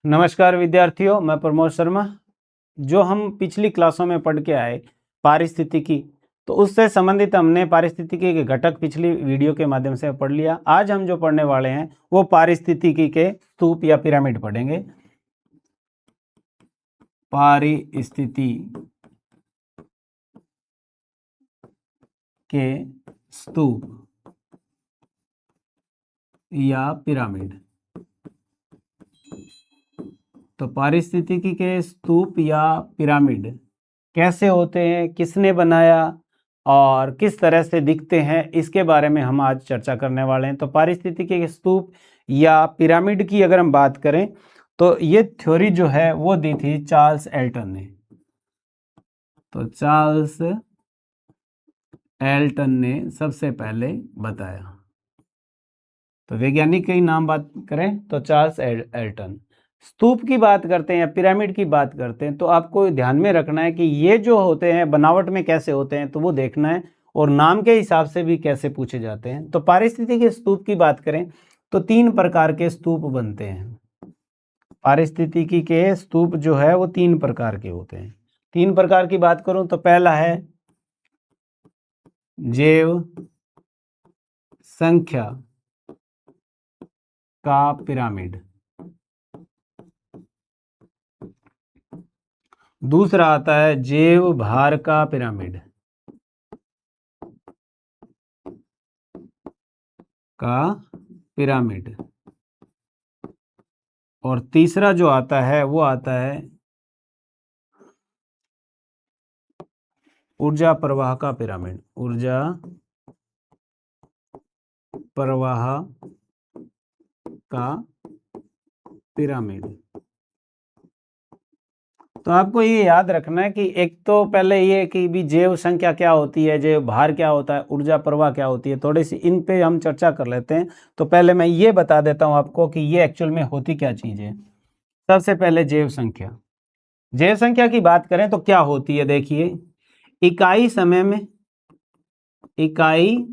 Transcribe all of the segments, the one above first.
नमस्कार विद्यार्थियों, मैं प्रमोद शर्मा। जो हम पिछली क्लासों में पढ़ के आए पारिस्थितिकी, तो उससे संबंधित हमने पारिस्थितिकी के घटक पिछली वीडियो के माध्यम से पढ़ लिया। आज हम जो पढ़ने वाले हैं वो पारिस्थितिकी के स्तूप या पिरामिड पढ़ेंगे। पारिस्थितिकी के स्तूप या पिरामिड। तो पारिस्थितिकी के स्तूप या पिरामिड कैसे होते हैं, किसने बनाया और किस तरह से दिखते हैं, इसके बारे में हम आज चर्चा करने वाले हैं। तो पारिस्थितिकी के स्तूप या पिरामिड की अगर हम बात करें तो ये थ्योरी जो है वो दी थी चार्ल्स एल्टन ने। तो चार्ल्स एल्टन ने सबसे पहले बताया। तो वैज्ञानिक का ही नाम बात करें तो चार्ल्स एल्टन। स्तूप की बात करते हैं या पिरामिड की बात करते हैं तो आपको ध्यान में रखना है कि ये जो होते हैं बनावट में कैसे होते हैं, तो वो देखना है, और नाम के हिसाब से भी कैसे पूछे जाते हैं। तो पारिस्थितिकी के स्तूप की बात करें तो 3 प्रकार के स्तूप बनते हैं। पारिस्थितिकी के स्तूप जो है वो 3 प्रकार के होते हैं। 3 प्रकार की बात करूं तो पहला है जैव संख्या का पिरामिड, दूसरा आता है जैव भार का पिरामिड और तीसरा जो आता है वो आता है ऊर्जा प्रवाह का पिरामिड। ऊर्जा प्रवाह का पिरामिड। तो आपको ये याद रखना है कि एक तो पहले ये कि भी जैव संख्या क्या होती है, जैव भार क्या होता है, ऊर्जा प्रवाह क्या होती है, थोड़ी सी इन पे हम चर्चा कर लेते हैं। तो पहले मैं ये बता देता हूं आपको कि ये एक्चुअल में होती क्या चीज है। सबसे पहले जैव संख्या। जैव संख्या की बात करें तो क्या होती है, देखिए, इकाई समय में इकाई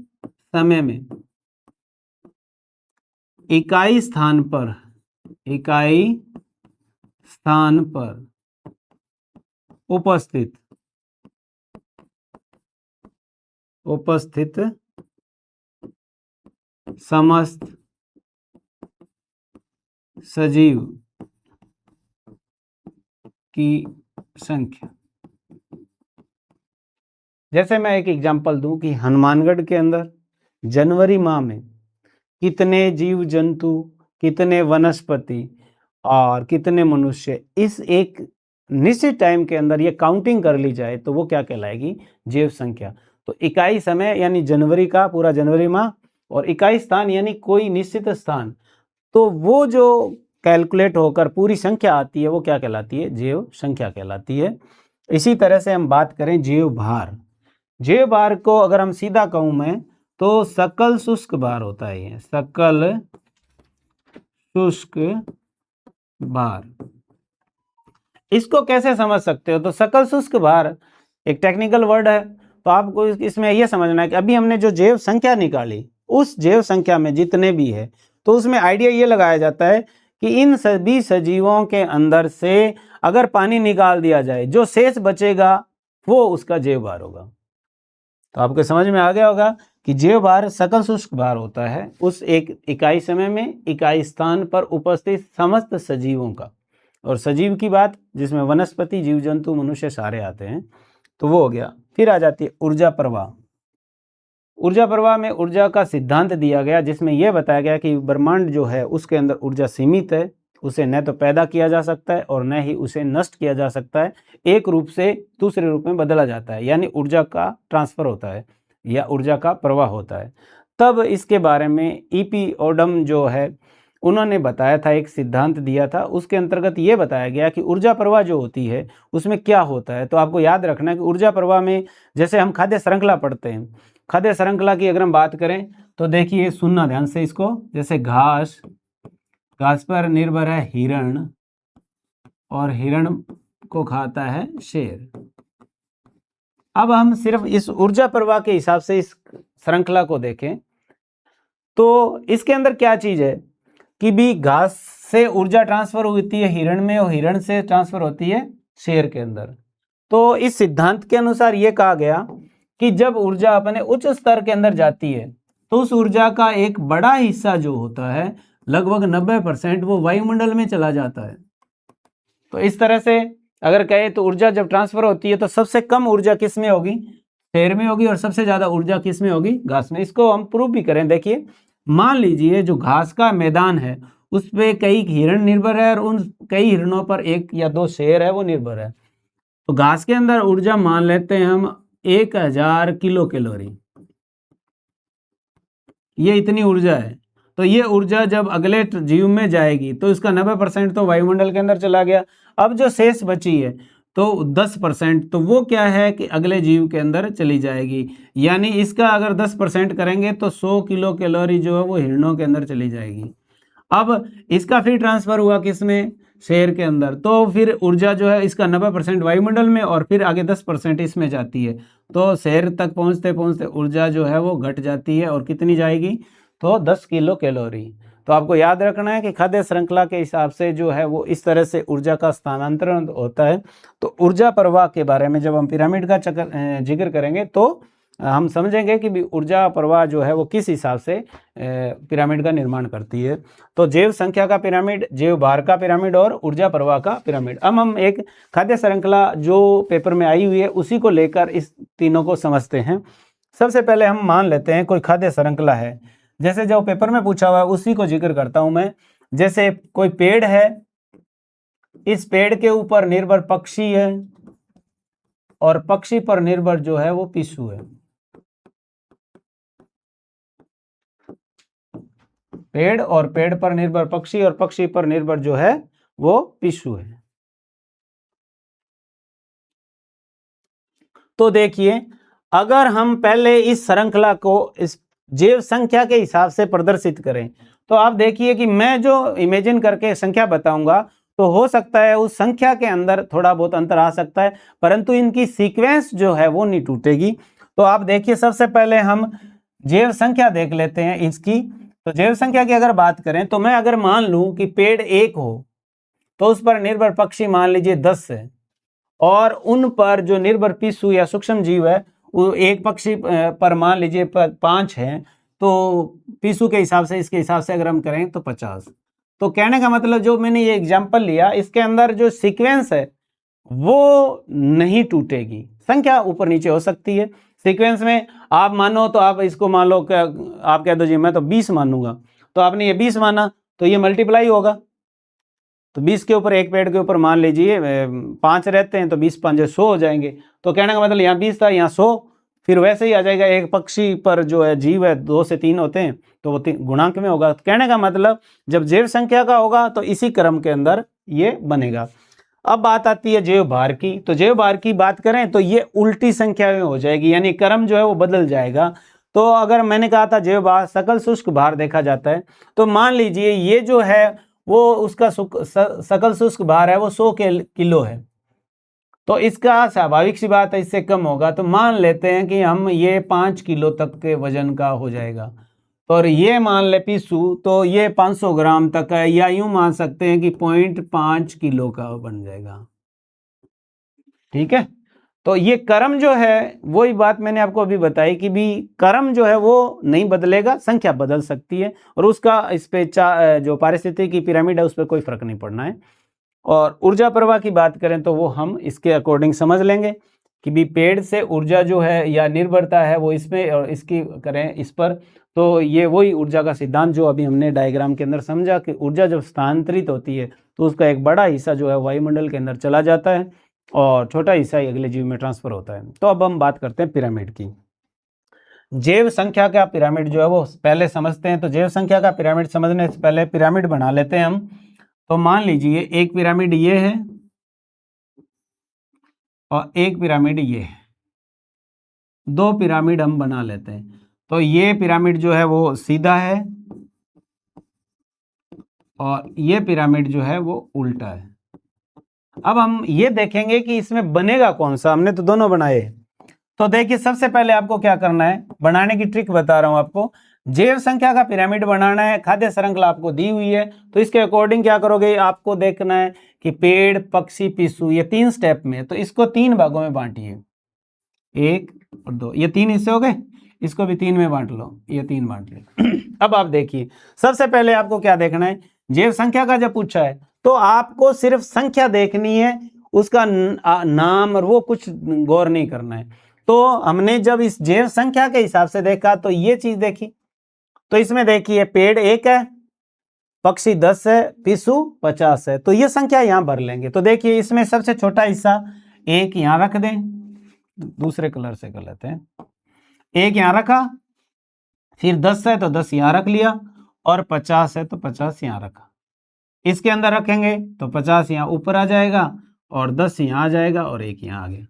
स्थान पर उपस्थित समस्त सजीव की संख्या। जैसे मैं एक एग्जांपल दूं कि हनुमानगढ़ के अंदर जनवरी माह में कितने जीव जंतु, कितने वनस्पति और कितने मनुष्य इस एक निश्चित टाइम के अंदर ये काउंटिंग कर ली जाए तो वो क्या कहलाएगी, जैव संख्या। तो इकाई समय यानी जनवरी का पूरा जनवरी माह, और इकाई स्थान यानी कोई निश्चित स्थान, तो वो जो कैलकुलेट होकर पूरी संख्या आती है वो क्या कहलाती है, जैव संख्या कहलाती है। इसी तरह से हम बात करें जैव भार। जैव भार को अगर हम सीधा कहूं मैं तो सकल शुष्क भार होता है। ये सकल शुष्क भार, इसको कैसे समझ सकते हो? तो सकल शुष्क भार एक टेक्निकल वर्ड है, तो आपको इसमें यह समझना है कि अभी हमने जो जैव संख्या निकाली, उस जैव संख्या में जितने भी है, तो उसमें आइडिया ये लगाया जाता है कि इन सभी सजीवों के अंदर से अगर पानी निकाल दिया जाए, जो शेष बचेगा वो उसका जैव भार होगा। तो आपको समझ में आ गया होगा कि जैव भार सकल शुष्क भार होता है उस एक इकाई समय में इकाई स्थान पर उपस्थित समस्त सजीवों का। और सजीव की बात जिसमें वनस्पति, जीव जंतु, मनुष्य सारे आते हैं, तो वो हो गया। फिर आ जाती है ऊर्जा प्रवाह। ऊर्जा प्रवाह में ऊर्जा का सिद्धांत दिया गया, जिसमें यह बताया गया कि ब्रह्मांड जो है उसके अंदर ऊर्जा सीमित है, उसे न तो पैदा किया जा सकता है और न ही उसे नष्ट किया जा सकता है, एक रूप से दूसरे रूप में बदला जाता है, यानी ऊर्जा का ट्रांसफर होता है या ऊर्जा का प्रवाह होता है। तब इसके बारे में ईपी ओडम जो है उन्होंने बताया था, एक सिद्धांत दिया था, उसके अंतर्गत ये बताया गया कि ऊर्जा प्रवाह जो होती है उसमें क्या होता है। तो आपको याद रखना है कि ऊर्जा प्रवाह में जैसे हम खाद्य श्रृंखला पढ़ते हैं, खाद्य श्रृंखला की अगर हम बात करें तो देखिए, सुनना ध्यान से इसको, जैसे घास पर निर्भर है हिरण और हिरण को खाता है शेर। अब हम सिर्फ इस ऊर्जा प्रवाह के हिसाब से इस श्रृंखला को देखें तो इसके अंदर क्या चीज है कि भी घास से ऊर्जा ट्रांसफर होती है हिरण में और हिरण से ट्रांसफर होती है शेर के अंदर। तो इस सिद्धांत के अनुसार ये कहा गया कि जब ऊर्जा अपने उच्च स्तर के अंदर जाती है तो उस ऊर्जा का एक बड़ा हिस्सा जो होता है लगभग 90% वो वायुमंडल में चला जाता है। तो इस तरह से अगर कहे तो ऊर्जा जब ट्रांसफर होती है तो सबसे कम ऊर्जा किस में होगी, शेर में होगी, और सबसे ज्यादा ऊर्जा किस में होगी, घास में। इसको हम प्रूव भी करें। देखिए मान लीजिए जो घास का मैदान है उस पे कई हिरण निर्भर है और उन कई हिरणों पर एक या दो शेर है वो निर्भर है। तो घास के अंदर ऊर्जा मान लेते हैं हम 1000 किलो कैलोरी, ये इतनी ऊर्जा है। तो ये ऊर्जा जब अगले जीव में जाएगी तो इसका 90% तो वायुमंडल के अंदर चला गया। अब जो शेष बची है तो 10% तो वो क्या है कि अगले जीव के अंदर चली जाएगी। यानी इसका अगर 10% करेंगे तो 100 किलो कैलोरी जो है वो हिरणों के अंदर चली जाएगी। अब इसका फिर ट्रांसफर हुआ किसमें, शेर के अंदर। तो फिर ऊर्जा जो है इसका 90% वायुमंडल में और फिर आगे 10% इसमें जाती है। तो शेर तक पहुंचते पहुंचते ऊर्जा जो है वो घट जाती है और कितनी जाएगी, तो 10 किलो कैलोरी। तो आपको याद रखना है कि खाद्य श्रृंखला के हिसाब से जो है वो इस तरह से ऊर्जा का स्थानांतरण होता है। तो ऊर्जा प्रवाह के बारे में जब हम पिरामिड का जिक्र करेंगे तो हम समझेंगे कि भी ऊर्जा प्रवाह जो है वो किस हिसाब से पिरामिड का निर्माण करती है। तो जैव संख्या का पिरामिड, जैव भार का पिरामिड और ऊर्जा प्रवाह का पिरामिड। अब हम एक खाद्य श्रृंखला जो पेपर में आई हुई है उसी को लेकर इस तीनों को समझते हैं। सबसे पहले हम मान लेते हैं कोई खाद्य श्रृंखला है, जैसे जो पेपर में पूछा हुआ है उसी को जिक्र करता हूं मैं। जैसे कोई पेड़ है, इस पेड़ के ऊपर निर्भर पक्षी है और पक्षी पर निर्भर जो है वो पिस्सू है। पेड़ और पेड़ पर निर्भर पक्षी और पक्षी पर निर्भर जो है वो पिस्सू है। तो देखिए अगर हम पहले इस श्रृंखला को इस जैव संख्या के हिसाब से प्रदर्शित करें तो आप देखिए कि मैं जो इमेजिन करके संख्या बताऊंगा तो हो सकता है उस संख्या के अंदर थोड़ा बहुत अंतर आ सकता है, परंतु इनकी सीक्वेंस जो है वो नहीं टूटेगी। तो आप देखिए सबसे पहले हम जैव संख्या देख लेते हैं इसकी। तो जैव संख्या की अगर बात करें तो मैं अगर मान लूं कि पेड़ 1 हो तो उस पर निर्भर पक्षी मान लीजिए 10 है और उन पर जो निर्भर पिस्सू या सूक्ष्म जीव है वो एक पक्षी पर मान लीजिए 5 है। तो पिस्सू के हिसाब से इसके हिसाब से अगर हम करें तो 50। तो कहने का मतलब जो मैंने ये एग्जांपल लिया इसके अंदर जो सीक्वेंस है वो नहीं टूटेगी। संख्या ऊपर नीचे हो सकती है सीक्वेंस में, आप मानो तो आप इसको मान लो आप कह दो जी मैं तो 20 मानूंगा, तो आपने ये 20 माना तो ये मल्टीप्लाई होगा। तो 20 के ऊपर एक पेड़ के ऊपर मान लीजिए 5 रहते हैं तो 20 5 100 हो जाएंगे। तो कहने का मतलब यहाँ 20 था यहाँ 100, फिर वैसे ही आ जाएगा। एक पक्षी पर जो है जीव है 2 से 3 होते हैं तो वो गुणांक में होगा। तो कहने का मतलब जब जैव संख्या का होगा तो इसी क्रम के अंदर ये बनेगा। अब बात आती है जैव भार की। तो जैव भार की बात करें तो ये उल्टी संख्या में हो जाएगी, यानी क्रम जो है वो बदल जाएगा। तो अगर मैंने कहा था जैव भार सकल शुष्क भार देखा जाता है तो मान लीजिए ये जो है वो उसका सकल शुष्क भार है वो 100 किलो है। तो इसका स्वाभाविक सी बात है इससे कम होगा। तो मान लेते हैं कि हम ये 5 किलो तक के वजन का हो जाएगा। और ये मान ले पिस्सू तो ये 500 ग्राम तक है, या यूं मान सकते हैं कि 0.5 किलो का बन जाएगा। ठीक है। तो ये क्रम जो है वही बात मैंने आपको अभी बताई कि भी क्रम जो है वो नहीं बदलेगा, संख्या बदल सकती है और उसका इस पे जो पारिस्थितिकी पिरामिड है उस पर कोई फर्क नहीं पड़ना है। और ऊर्जा प्रवाह की बात करें तो वो हम इसके अकॉर्डिंग समझ लेंगे कि भी पेड़ से ऊर्जा जो है या निर्भरता है वो इसमें और इसकी करें इस पर। तो ये वही ऊर्जा का सिद्धांत जो अभी हमने डायग्राम के अंदर समझा कि ऊर्जा जब स्थानांतरित होती है तो उसका एक बड़ा हिस्सा जो है वायुमंडल के अंदर चला जाता है और छोटा हिस्सा ही अगले जीव में ट्रांसफर होता है। तो अब हम बात करते हैं पिरामिड की। जैव संख्या का पिरामिड जो है वो पहले समझते हैं। तो जैव संख्या का पिरामिड समझने से पहले पिरामिड बना लेते हैं हम। तो मान लीजिए एक पिरामिड ये है और एक पिरामिड ये है, 2 पिरामिड हम बना लेते हैं। तो ये पिरामिड जो है वो सीधा है और ये पिरामिड जो है वो उल्टा है। अब हम ये देखेंगे कि इसमें बनेगा कौन सा। हमने तो दोनों बनाए। तो देखिए सबसे पहले आपको क्या करना है, बनाने की ट्रिक बता रहा हूं आपको। जैव संख्या का पिरामिड बनाना है, खाद्य श्रृंखला आपको दी हुई है, तो इसके अकॉर्डिंग क्या करोगे, आपको देखना है कि पेड़, पक्षी, पिस्सू, ये 3 स्टेप में, तो इसको 3 भागों में बांटिए, 1 और 2, ये 3 हिस्से हो गए, इसको भी 3 में बांट लो, ये 3 बांट लो। अब आप देखिए, सबसे पहले आपको क्या देखना है, जैव संख्या का जब पूछा है तो आपको सिर्फ संख्या देखनी है, उसका नाम और वो कुछ गौर नहीं करना है। तो हमने जब इस जैव संख्या के हिसाब से देखा तो ये चीज देखी, तो इसमें देखिए पेड़ 1 है, पक्षी 10 है, पिस्सू 50 है, तो ये संख्या यहां भर लेंगे। तो देखिए इसमें सबसे छोटा हिस्सा 1 यहां रख दें, दूसरे कलर से कर लेते हैं, 1 यहां रखा, फिर 10 है तो 10 यहां रख लिया, और 50 है तो 50 यहां रखा। इसके अंदर रखेंगे तो 50 यहां ऊपर आ जाएगा, और 10 यहां आ जाएगा, और 1 यहां आ गया।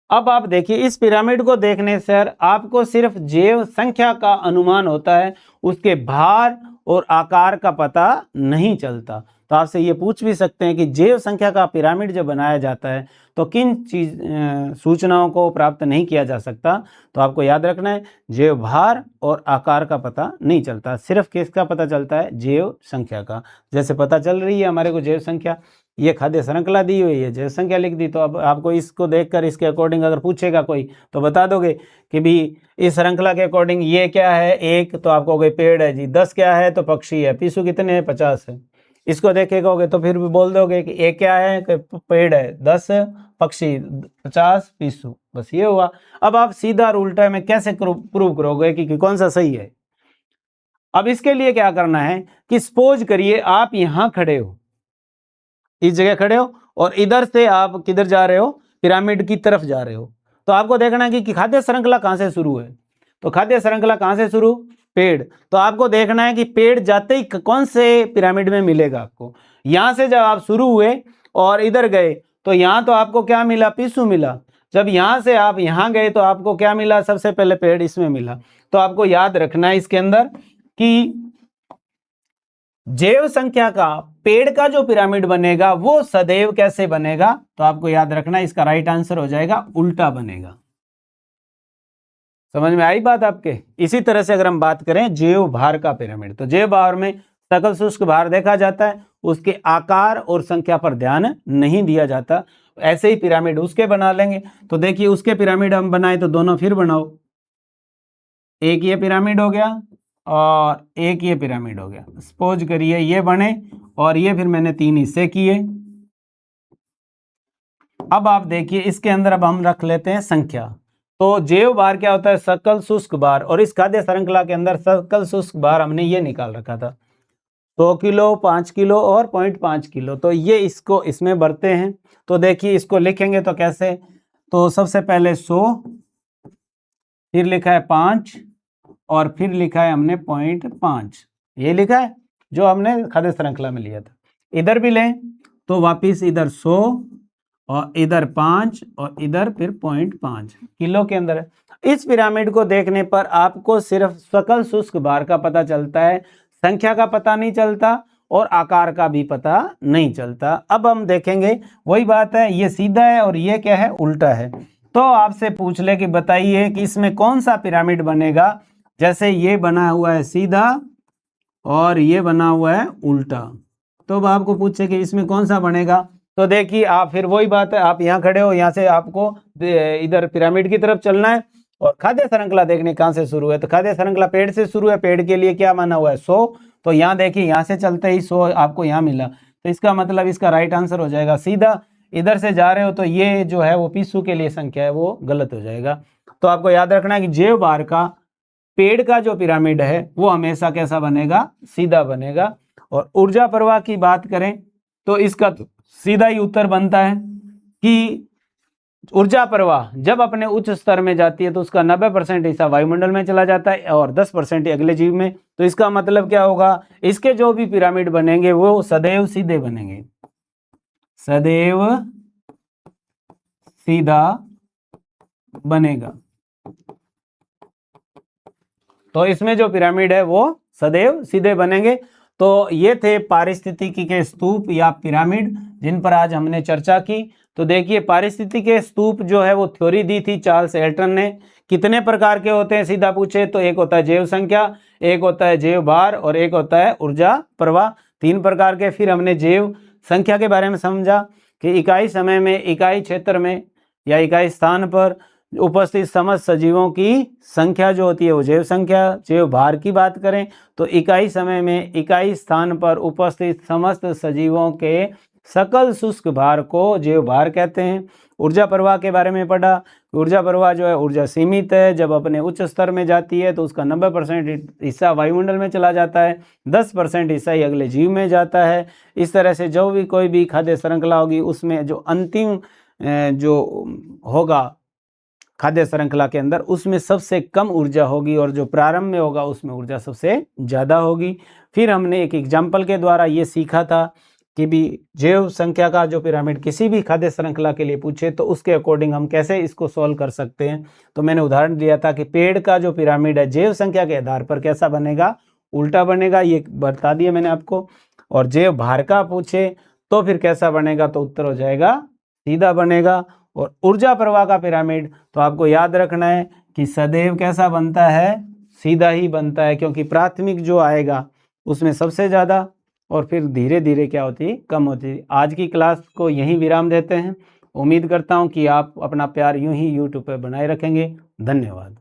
अब आप देखिए इस पिरामिड को देखने से आपको सिर्फ जैव संख्या का अनुमान होता है, उसके भार और आकार का पता नहीं चलता। तो आपसे ये पूछ भी सकते हैं कि जैव संख्या का पिरामिड जब बनाया जाता है तो किन सूचनाओं को प्राप्त नहीं किया जा सकता। तो आपको याद रखना है, जैव भार और आकार का पता नहीं चलता, सिर्फ किसका पता चलता है, जैव संख्या का। जैसे पता चल रही है हमारे को जैव संख्या, ये खाद्य श्रृंखला दी हुई है, जैव संख्या लिख दी, तो अब आपको इसको देखकर इसके अकॉर्डिंग अगर पूछेगा कोई तो बता दोगे कि भी इस श्रृंखला के अकॉर्डिंग ये क्या है, 1 तो आपको कहोगे पेड़ है जी, 10 क्या है तो पक्षी है, पिस्सू कितने हैं 50 है। इसको देखे कहोगे तो फिर भी बोल दोगे कि 1 क्या है, पेड़ है, 10 पक्षी, 50 पिस्सू, बस ये हुआ। अब आप सीधा और उल्टा में कैसे प्रूव करोगे कि कौन सा सही है। अब इसके लिए क्या करना है कि सपोज करिए आप यहां खड़े हो, इस जगह खड़े हो, और इधर से आप किधर जा रहे हो, पिरामिड की तरफ जा रहे हो। तो आपको देखना है कि खाद्य श्रृंखला कहां से शुरू है, तो खाद्य श्रृंखला कहां से शुरू, पेड़। तो आपको देखना है कि पेड़ जाते ही कौन से पिरामिड में मिलेगा आपको। यहां से जब आप शुरू हुए और इधर गए तो यहां तो आपको क्या मिला, पिस्सू मिला। जब यहां से आप यहां गए तो आपको क्या मिला, सबसे पहले पेड़ इसमें मिला। तो आपको याद रखना है इसके अंदर कि जैव संख्या का पेड़ का जो पिरामिड बनेगा वो सदैव कैसे बनेगा, तो आपको याद रखना है इसका राइट आंसर हो जाएगा उल्टा बनेगा। समझ में आई बात आपके। इसी तरह से अगर हम बात करें जैव भार का पिरामिड, तो जैव भार में सकल शुष्क भार देखा जाता है, उसके आकार और संख्या पर ध्यान नहीं दिया जाता। ऐसे ही पिरामिड उसके बना लेंगे। तो देखिए उसके पिरामिड हम बनाए तो दोनों फिर बनाओ, एक ये पिरामिड हो गया और एक ये पिरामिड हो गया। सपोज करिए ये बने और ये फिर मैंने 3 हिस्से किए। अब आप देखिए इसके अंदर अब हम रख लेते हैं संख्या। तो जैव भार क्या होता है, सकल शुष्क भार, और इस खाद्य श्रृंखला के अंदर सकल शुष्क भार हमने ये निकाल रखा था 100 किलो, 5 किलो और 0.5 किलो। तो ये इसको इसमें भरते हैं। तो देखिए इसको लिखेंगे तो कैसे, तो सबसे पहले 100, फिर लिखा है 5 और फिर लिखा है हमने 0.5, ये लिखा है जो हमने खाद्य श्रृंखला में लिया था। इधर भी लें तो वापिस इधर 100 और इधर 5 और इधर फिर 0.5 किलो के अंदर है। इस पिरामिड को देखने पर आपको सिर्फ सकल शुष्क भार का पता चलता है, संख्या का पता नहीं चलता और आकार का भी पता नहीं चलता। अब हम देखेंगे वही बात है, ये सीधा है और ये क्या है, उल्टा है। तो आपसे पूछ ले कि बताइए कि इसमें कौन सा पिरामिड बनेगा। जैसे ये बना हुआ है सीधा और ये बना हुआ है उल्टा, तो अब आपको पूछे कि इसमें कौन सा बनेगा। तो देखिए आप फिर वही बात है, आप यहाँ खड़े हो, यहाँ से आपको इधर पिरामिड की तरफ चलना है और खाद्य श्रृंखला देखने कहाँ से शुरू है। तो खाद्य श्रृंखला पेड़ से शुरू है, पेड़ के लिए क्या माना हुआ है 100। तो यहाँ देखिए यहाँ से चलते ही 100 आपको यहाँ मिला, तो इसका मतलब इसका राइट आंसर हो जाएगा सीधा। इधर से जा रहे हो तो ये जो है वो पिस्सू के लिए संख्या है, वो गलत हो जाएगा। तो आपको याद रखना है कि जैव भार का पेड़ का जो पिरामिड है वो हमेशा कैसा बनेगा, सीधा बनेगा। और ऊर्जा प्रवाह की बात करें तो इसका तो सीधा ही उत्तर बनता है कि ऊर्जा प्रवाह जब अपने उच्च स्तर में जाती है तो उसका 90% हिस्सा वायुमंडल में चला जाता है और 10% अगले जीव में। तो इसका मतलब क्या होगा, इसके जो भी पिरामिड बनेंगे वो सदैव सीधे बनेंगे, सदैव सीधा बनेगा। तो इसमें जो पिरामिड है वो सदैव सीधे बनेंगे। तो ये थे पारिस्थितिकी के स्तूप या पिरामिड जिन पर आज हमने चर्चा की। तो देखिए पारिस्थितिकी स्तूप जो है वो थ्योरी दी थी चार्ल्स एल्टन ने। कितने प्रकार के होते हैं सीधा पूछे तो एक होता है जैव संख्या, एक होता है जैव भार और एक होता है ऊर्जा प्रवाह, 3 प्रकार के। फिर हमने जैव संख्या के बारे में समझा कि इकाई समय में, इकाई क्षेत्र में या इकाई स्थान पर उपस्थित समस्त सजीवों की संख्या जो होती है वो जैव संख्या। जैव भार की बात करें तो इकाई समय में, इकाई स्थान पर उपस्थित समस्त सजीवों के सकल शुष्क भार को जैव भार कहते हैं। ऊर्जा प्रवाह के बारे में पढ़ा। ऊर्जा प्रवाह जो है ऊर्जा सीमित है, जब अपने उच्च स्तर में जाती है तो उसका 90% हिस्सा वायुमंडल में चला जाता है, 10% हिस्सा ही अगले जीव में जाता है। इस तरह से जो भी कोई भी खाद्य श्रृंखला होगी उसमें जो अंतिम जो होगा खाद्य श्रृंखला के अंदर उसमें सबसे कम ऊर्जा होगी और जो प्रारंभ में होगा उसमें ऊर्जा सबसे ज़्यादा होगी। फिर हमने एक एग्जाम्पल के द्वारा ये सीखा था कि भी जैव संख्या का जो पिरामिड किसी भी खाद्य श्रृंखला के लिए पूछे तो उसके अकॉर्डिंग हम कैसे इसको सॉल्व कर सकते हैं। तो मैंने उदाहरण दिया था कि पेड़ का जो पिरामिड है जैव संख्या के आधार पर कैसा बनेगा, उल्टा बनेगा, ये बता दिया मैंने आपको। और जैव भार का पूछे तो फिर कैसा बनेगा, तो उत्तर हो जाएगा सीधा बनेगा। और ऊर्जा प्रवाह का पिरामिड तो आपको याद रखना है कि सदैव कैसा बनता है, सीधा ही बनता है, क्योंकि प्राथमिक जो आएगा उसमें सबसे ज़्यादा और फिर धीरे धीरे क्या होती है, कम होती है। आज की क्लास को यहीं विराम देते हैं। उम्मीद करता हूँ कि आप अपना प्यार यूं ही यूट्यूब पर बनाए रखेंगे। धन्यवाद।